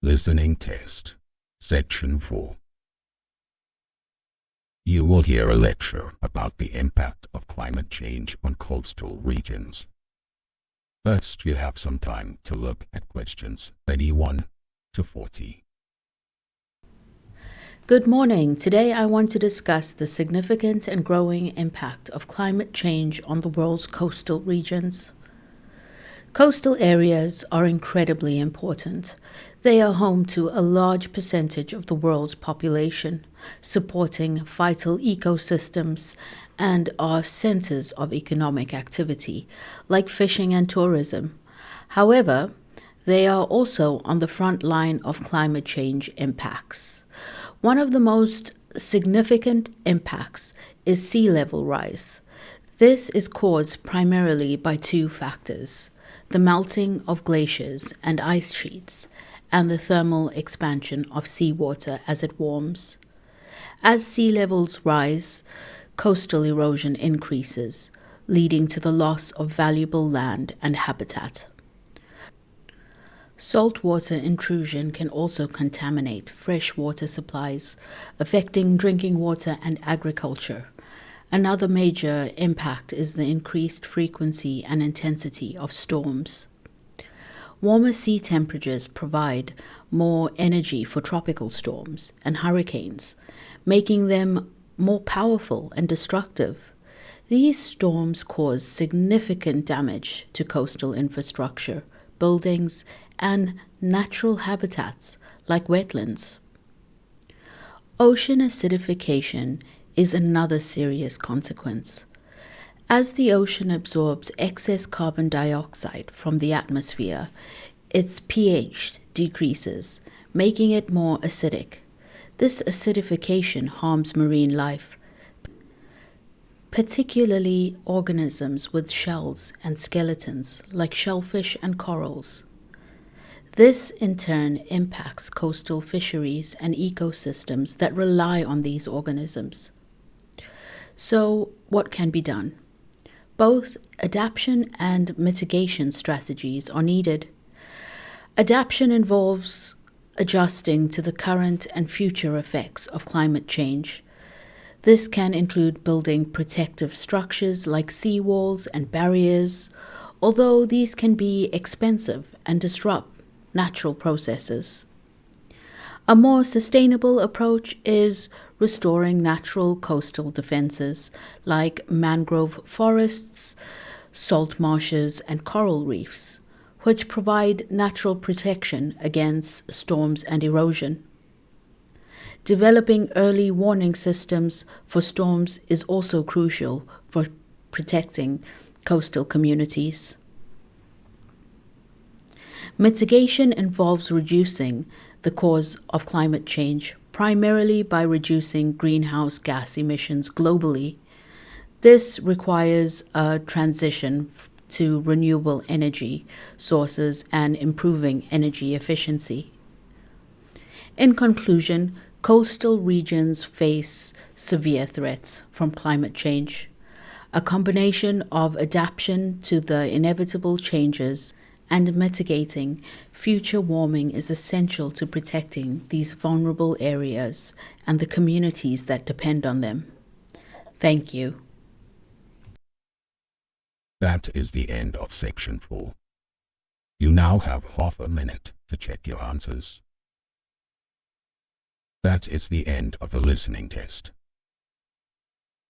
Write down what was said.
Listening Test, Section 4. You will hear a lecture about the impact of climate change on coastal regions. First, you have some time to look at questions 31 to 40. Good morning. Today I want to discuss the significant and growing impact of climate change on the world's coastal regions. Coastal areas are incredibly important. They are home to a large percentage of the world's population, supporting vital ecosystems, and are centers of economic activity, like fishing and tourism. However, they are also on the front line of climate change impacts. One of the most significant impacts is sea level rise. This is caused primarily by two factors: the melting of glaciers and ice sheets, and the thermal expansion of seawater as it warms. As sea levels rise, coastal erosion increases, leading to the loss of valuable land and habitat. Saltwater intrusion can also contaminate freshwater supplies, affecting drinking water and agriculture. Another major impact is the increased frequency and intensity of storms. Warmer sea temperatures provide more energy for tropical storms and hurricanes, making them more powerful and destructive. These storms cause significant damage to coastal infrastructure, buildings, and natural habitats like wetlands. Ocean acidification is another serious consequence. As the ocean absorbs excess carbon dioxide from the atmosphere, its pH decreases, making it more acidic. This acidification harms marine life, particularly organisms with shells and skeletons like shellfish and corals. This in turn impacts coastal fisheries and ecosystems that rely on these organisms. So, what can be done? Both adaptation and mitigation strategies are needed. Adaptation involves adjusting to the current and future effects of climate change. This can include building protective structures like seawalls and barriers, although these can be expensive and disrupt natural processes. A more sustainable approach is restoring natural coastal defenses like mangrove forests, salt marshes, and coral reefs, which provide natural protection against storms and erosion. Developing early warning systems for storms is also crucial for protecting coastal communities. Mitigation involves reducing the cause of climate change, primarily by reducing greenhouse gas emissions globally. This requires a transition to renewable energy sources and improving energy efficiency. In conclusion, coastal regions face severe threats from climate change. A combination of adaptation to the inevitable changes and mitigating future warming is essential to protecting these vulnerable areas and the communities that depend on them. Thank you. That is the end of Section 4. You now have half a minute to check your answers. That is the end of the listening test.